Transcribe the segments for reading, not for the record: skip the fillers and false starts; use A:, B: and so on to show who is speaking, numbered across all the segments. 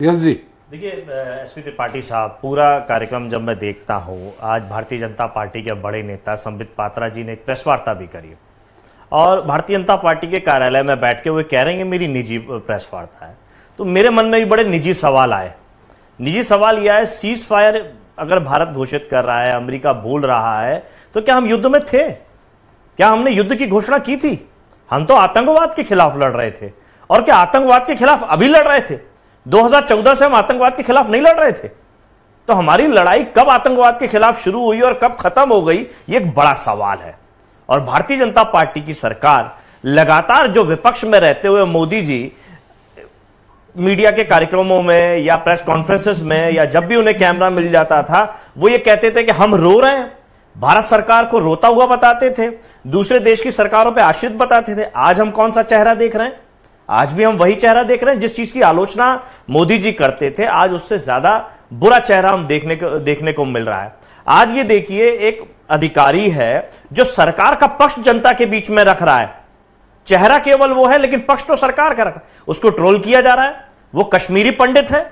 A: Yes जी।
B: देखिए SP Tripathi साहब, पूरा कार्यक्रम जब मैं देखता हूँ, आज भारतीय जनता पार्टी के बड़े नेता संबित पात्रा जी ने एक प्रेस वार्ता भी करी और भारतीय जनता पार्टी के कार्यालय में बैठ के वो कह रहे हैं कि मेरी निजी प्रेस वार्ता है। तो मेरे मन में भी बड़े निजी सवाल आए। निजी सवाल यह है, सीज फायर अगर भारत घोषित कर रहा है, अमेरिका बोल रहा है, तो क्या हम युद्ध में थे? क्या हमने युद्ध की घोषणा की थी? हम तो आतंकवाद के खिलाफ लड़ रहे थे। और क्या आतंकवाद के खिलाफ अभी लड़ रहे थे? 2014 से हम आतंकवाद के खिलाफ नहीं लड़ रहे थे? तो हमारी लड़ाई कब आतंकवाद के खिलाफ शुरू हुई और कब खत्म हो गई, ये एक बड़ा सवाल है। और भारतीय जनता पार्टी की सरकार लगातार जो विपक्ष में रहते हुए मोदी जी मीडिया के कार्यक्रमों में या प्रेस कॉन्फ्रेंसेस में या जब भी उन्हें कैमरा मिल जाता था, वो ये कहते थे कि हम रो रहे हैं, भारत सरकार को रोता हुआ बताते थे, दूसरे देश की सरकारों पे आश्रित बताते थे। आज हम कौन सा चेहरा देख रहे हैं? आज भी हम वही चेहरा देख रहे हैं। जिस चीज की आलोचना मोदी जी करते थे, आज उससे ज्यादा बुरा चेहरा हम देखने को मिल रहा है। आज ये देखिए, एक अधिकारी है जो सरकार का पक्ष जनता के बीच में रख रहा है। चेहरा केवल वो है, लेकिन पक्ष तो सरकार का रखा। उसको ट्रोल किया जा रहा है। वो कश्मीरी पंडित है,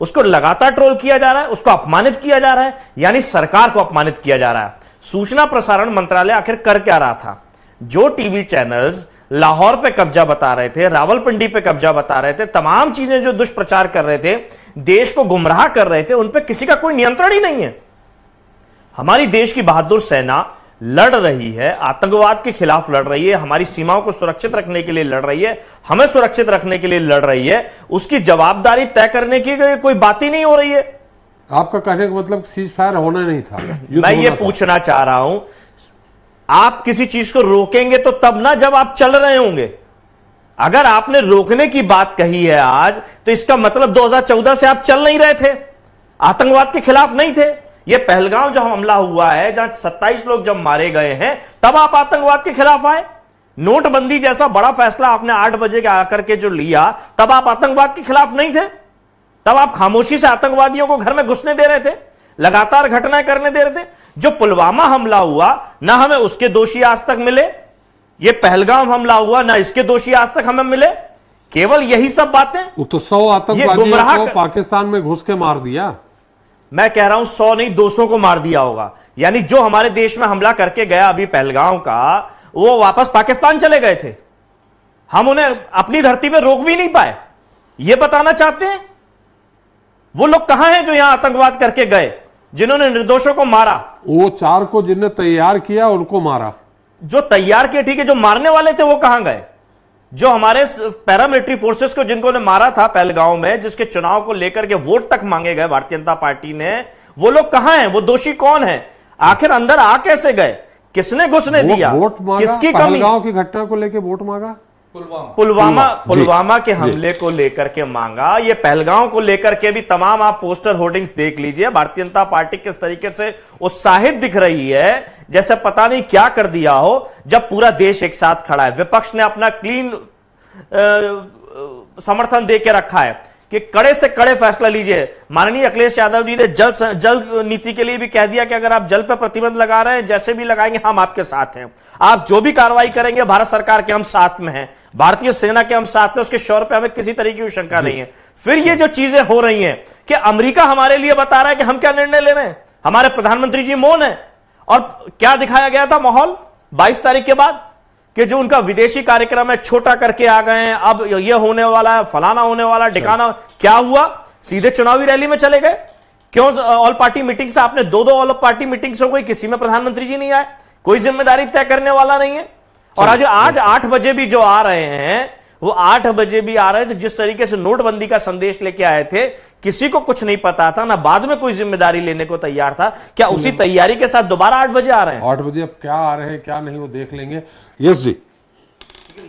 B: उसको लगातार ट्रोल किया जा रहा है, उसको अपमानित किया जा रहा है, यानी सरकार को अपमानित किया जा रहा है। सूचना प्रसारण मंत्रालय आखिर कर क्या रहा था? जो टीवी चैनल्स लाहौर पे कब्जा बता रहे थे, रावलपिंडी पे कब्जा बता रहे थे, तमाम चीजें जो दुष्प्रचार कर रहे थे, देश को गुमराह कर रहे थे, उन पे किसी का कोई नियंत्रण ही नहीं है। हमारी देश की बहादुर सेना लड़ रही है, आतंकवाद के खिलाफ लड़ रही है, हमारी सीमाओं को सुरक्षित रखने के लिए लड़ रही है, हमें सुरक्षित रखने के लिए लड़ रही है। उसकी जवाबदारी तय करने की कोई बात ही नहीं हो रही है।
A: आपका कहने का मतलब सीज फायर होना नहीं था?
B: मैं ये पूछना चाह रहा हूं, आप किसी चीज को रोकेंगे तो तब ना जब आप चल रहे होंगे। अगर आपने रोकने की बात कही है आज, तो इसका मतलब 2014 से आप चल नहीं रहे थे, आतंकवाद के खिलाफ नहीं थे। यह पहलगाम जो हमला हुआ है, जहां 27 लोग जब मारे गए हैं, तब आप आतंकवाद के खिलाफ आए। नोटबंदी जैसा बड़ा फैसला आपने 8 बजे के आकर के जो लिया, तब आप आतंकवाद के खिलाफ नहीं थे। तब आप खामोशी से आतंकवादियों को घर में घुसने दे रहे थे, लगातार घटनाएं करने दे रहे थे। जो पुलवामा हमला हुआ, ना हमें उसके दोषी आज तक मिले। ये पहलगाम हमला हुआ, ना इसके दोषी आज तक हमें मिले। केवल यही सब बातें।
A: तो 100 आतंकवादियों को पाकिस्तान में घुस के मार दिया।
B: मैं कह रहा हूं 100 नहीं, 200 को मार दिया होगा। यानी जो हमारे देश में हमला करके गया अभी पहलगाम का, वो वापस पाकिस्तान चले गए थे। हम उन्हें अपनी धरती पे रोक भी नहीं पाए। ये बताना चाहते हैं वो लोग कहां हैं जो यहां आतंकवाद करके गए, जिन्होंने निर्दोषों को मारा?
A: वो 4 को जिन्होंने तैयार किया उनको मारा।
B: जो तैयार किए ठीक है, जो मारने वाले थे वो कहां गए? जो हमारे पैरामिलिट्री फोर्सेस को जिनको ने मारा था पहलगांव में, जिसके चुनाव को लेकर के वोट तक मांगे गए भारतीय जनता पार्टी ने, वो लोग कहां हैं? वो दोषी कौन है? आखिर अंदर आ कैसे गए? किसने घुसने दिया?
A: वोट मांगा?
B: किसकी कमी?
A: पहलगांव की घटना को लेकर वोट मांगा?
B: पुलवामा के हमले को लेकर के मांगा। ये पहलगांव को लेकर के भी तमाम आप पोस्टर होर्डिंग्स देख लीजिए। भारतीय जनता पार्टी किस तरीके से उत्साहित दिख रही है, जैसे पता नहीं क्या कर दिया हो, जब पूरा देश एक साथ खड़ा है। विपक्ष ने अपना क्लीन समर्थन दे के रखा है कि कड़े से कड़े फैसला लीजिए। माननीय अखिलेश यादव जी ने जल नीति के लिए भी कह दिया कि अगर आप जल पर प्रतिबंध लगा रहे हैं, जैसे भी लगाएंगे हम आपके साथ हैं। आप जो भी कार्रवाई करेंगे, भारत सरकार के हम साथ में हैं, भारतीय सेना के हम साथ में, उसके शौर्य पे हमें किसी तरीके की शंका नहीं है। फिर ये जो चीजें हो रही हैं कि अमेरिका हमारे लिए बता रहा है कि हम क्या निर्णय ले रहे हैं, हमारे प्रधानमंत्री जी मौन है। और क्या दिखाया गया था माहौल 22 तारीख के बाद, कि जो उनका विदेशी कार्यक्रम है छोटा करके आ गए हैं, अब ये होने वाला है, फलाना होने वाला, ठिकाना। क्या हुआ? सीधे चुनावी रैली में चले गए। क्यों? ऑल पार्टी मीटिंग से आपने 2-2 ऑल पार्टी मीटिंग्स हो गई, किसी में प्रधानमंत्री जी नहीं आए, कोई जिम्मेदारी तय करने वाला नहीं है। और आज 8 बजे भी जो आ रहे हैं, वो 8 बजे भी आ रहे थे, जिस तरीके से नोटबंदी का संदेश लेके आए थे, किसी को कुछ नहीं पता था, ना बाद में कोई जिम्मेदारी लेने को तैयार था। क्या उसी तैयारी के साथ दोबारा 8 बजे आ रहे हैं?
A: 8 बजे अब क्या आ रहे हैं क्या नहीं वो देख लेंगे। यस जी।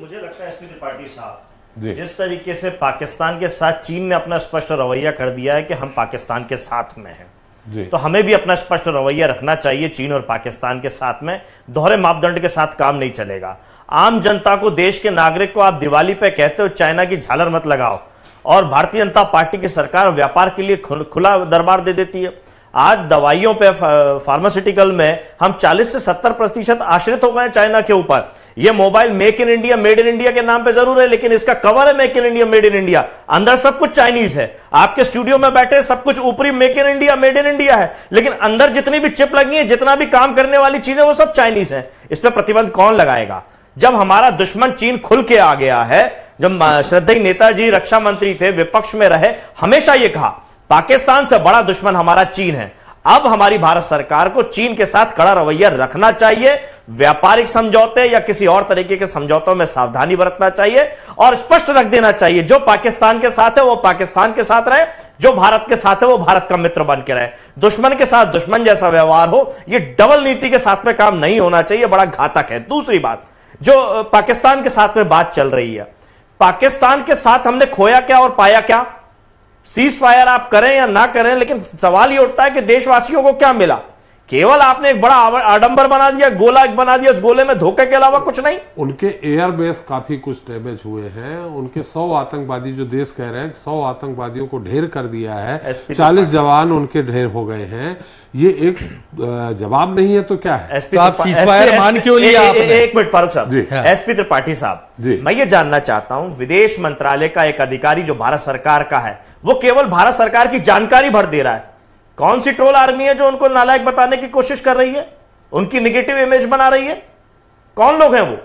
B: मुझे लगता है एसपी त्रिपाठी साहब, जिस तरीके से पाकिस्तान के साथ चीन ने अपना स्पष्ट रवैया कर दिया है कि हम पाकिस्तान के साथ में हैं, तो हमें भी अपना स्पष्ट रवैया रखना चाहिए। चीन और पाकिस्तान के साथ में दोहरे मापदंड के साथ काम नहीं चलेगा। आम जनता को, देश के नागरिक को आप दिवाली पे कहते हो चाइना की झालर मत लगाओ, और भारतीय जनता पार्टी की सरकार व्यापार के लिए खुला दरबार दे देती है। आज दवाइयों पे, फार्मास्यूटिकल में हम 40 से 70% आश्रित हो गए चाइना के ऊपर। ये mobile make in India, made in India के नाम पे जरूर है, लेकिन इसका कवर है make in India, made in India, अंदर सब कुछ चाइनीज है। आपके स्टूडियो में बैठे सब कुछ ऊपरी make in India, made in India है, लेकिन अंदर जितनी भी चिप लगी है, जितना भी काम करने वाली चीजें, वो सब चाइनीज है। इस पर प्रतिबंध कौन लगाएगा? जब हमारा दुश्मन चीन खुल के आ गया है। जब श्रद्धेय नेताजी रक्षा मंत्री थे, विपक्ष में रहे, हमेशा यह कहा पाकिस्तान से बड़ा दुश्मन हमारा चीन है। अब हमारी भारत सरकार को चीन के साथ कड़ा रवैया रखना चाहिए। व्यापारिक समझौते या किसी और तरीके के समझौतों में सावधानी बरतना चाहिए और स्पष्ट रख देना चाहिए, जो पाकिस्तान के साथ है वो पाकिस्तान के साथ रहे, जो भारत के साथ है वो भारत का मित्र बन के रहे। दुश्मन के साथ दुश्मन जैसा व्यवहार हो, ये डबल नीति के साथ में काम नहीं होना चाहिए, बड़ा घातक है। दूसरी बात, जो पाकिस्तान के साथ में बात चल रही है, पाकिस्तान के साथ हमने खोया क्या और पाया क्या? सीज फायर आप करें या ना करें, लेकिन सवाल ये उठता है कि देशवासियों को क्या मिला? केवल आपने एक बड़ा आडंबर बना दिया, गोला बना दिया, उस गोले में धोखे के अलावा कुछ नहीं।
A: उनके एयरबेस काफी कुछ डैमेज हुए हैं। उनके 100 आतंकवादी, जो देश कह रहे हैं 100 आतंकवादियों को ढेर कर दिया है, 40 जवान उनके ढेर हो गए हैं। ये एक जवाब नहीं है तो क्या है?
C: तो आप सीजफायर मान क्यों लिया आपने?
B: एक मिनट फारूक साहब, एसपी त्रिपाठी साहब, मैं ये जानना चाहता हूं, विदेश मंत्रालय का एक अधिकारी जो भारत सरकार का है, वो केवल भारत सरकार की जानकारी भर दे रहा है। कौन सी ट्रोल आर्मी है जो उनको नालायक बताने की कोशिश कर रही है, उनकी निगेटिव इमेज बना रही है? कौन लोग हैं वो?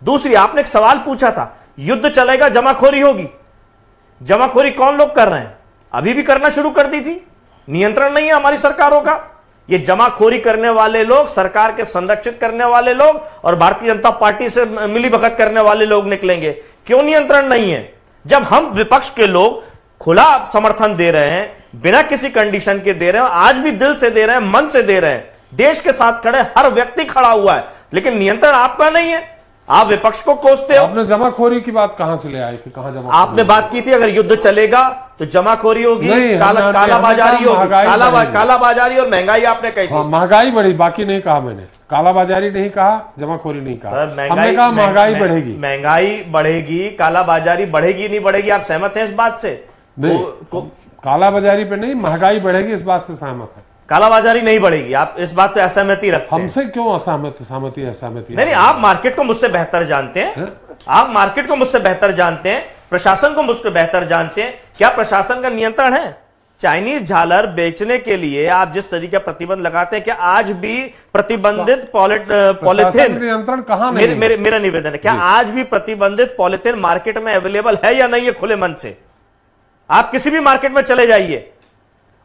B: दूसरी, आपने एक सवाल पूछा था, युद्ध चलेगा, जमाखोरी होगी। जमाखोरी कौन लोग कर रहे हैं? अभी भी करना शुरू कर दी थी। नियंत्रण नहीं है हमारी सरकारों का। ये जमाखोरी करने वाले लोग, सरकार के संरक्षित करने वाले लोग और भारतीय जनता पार्टी से मिलीभगत करने वाले लोग निकलेंगे। क्यों नियंत्रण नहीं है? जब हम विपक्ष के लोग खुला समर्थन दे रहे हैं, बिना किसी कंडीशन के दे रहे हैं, आज भी दिल से दे रहे हैं, मन से दे रहे हैं, देश के साथ खड़े हर व्यक्ति खड़ा हुआ है, लेकिन नियंत्रण आपका नहीं है। आप विपक्ष को कोसते हो।
A: आपने जमाखोरी की बात कहां से ले आए कि कहां जमा?
B: आपने बात की थी अगर युद्ध चलेगा तो जमाखोरी होगी, कालाबाजारी होगी, कालाबाजारी और महंगाई आपने कही थी।
A: महंगाई बढ़ी, बाकी नहीं कहा मैंने। कालाबाजारी नहीं कहा, जमाखोरी नहीं कहा। हमने कहा महंगाई बढ़ेगी।
B: महंगाई बढ़ेगी, कालाबाजारी बढ़ेगी नहीं बढ़ेगी, आप सहमत हैं इस बात से?
A: नहीं, कालाबाजारी पे नहीं, महंगाई बढ़ेगी, इस बात से सहमत है।
B: कालाबाजारी नहीं बढ़ेगी, आप इस बात से असहमति रखते हैं?
A: हमसे क्यों असहमति?
B: नहीं, आप मार्केट को मुझसे बेहतर जानते हैं। आप मार्केट को मुझसे बेहतर जानते हैं, प्रशासन को मुझसे बेहतर जानते हैं। क्या प्रशासन का नियंत्रण है? चाइनीज झालर बेचने के लिए आप जिस तरीके का प्रतिबंध लगाते हैं, क्या आज भी प्रतिबंधित पॉलिथीन
A: नियंत्रण कहां?
B: मेरा निवेदन है, क्या आज भी प्रतिबंधित पॉलिथीन मार्केट में अवेलेबल है या नहीं है? खुले मन से आप किसी भी मार्केट में चले जाइए।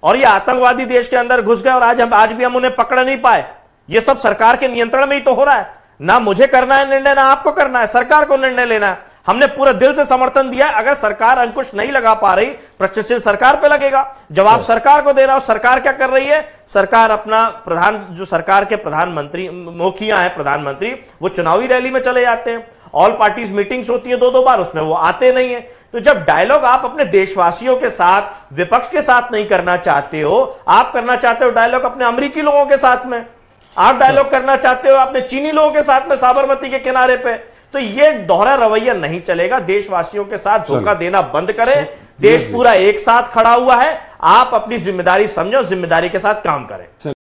B: और ये आतंकवादी देश के अंदर घुस गए और आज भी हम उन्हें पकड़ नहीं पाए। ये सब सरकार के नियंत्रण में ही तो हो रहा है। ना मुझे करना है निर्णय, ना आपको करना है, सरकार को निर्णय लेना है। हमने पूरे दिल से समर्थन दिया है। अगर सरकार अंकुश नहीं लगा पा रही, प्रश्नचिन्ह सरकार पे लगेगा। जवाब सरकार को दे रहा हो। सरकार क्या कर रही है? सरकार अपना जो सरकार के प्रधानमंत्री, मुखिया है प्रधानमंत्री, वो चुनावी रैली में चले जाते हैं। ऑल पार्टीज मीटिंग्स होती है 2-2 बार, उसमें वो आते नहीं है। तो जब डायलॉग आप अपने देशवासियों के साथ, विपक्ष के साथ नहीं करना चाहते हो, आप करना चाहते हो डायलॉग अपने अमेरिकी लोगों के साथ में, आप डायलॉग करना चाहते हो अपने चीनी लोगों के साथ में साबरमती के किनारे पे, तो ये दोहरा रवैया नहीं चलेगा। देशवासियों के साथ धोखा देना बंद करें। देश पूरा एक साथ खड़ा हुआ है। आप अपनी जिम्मेदारी समझो, जिम्मेदारी के साथ काम करें।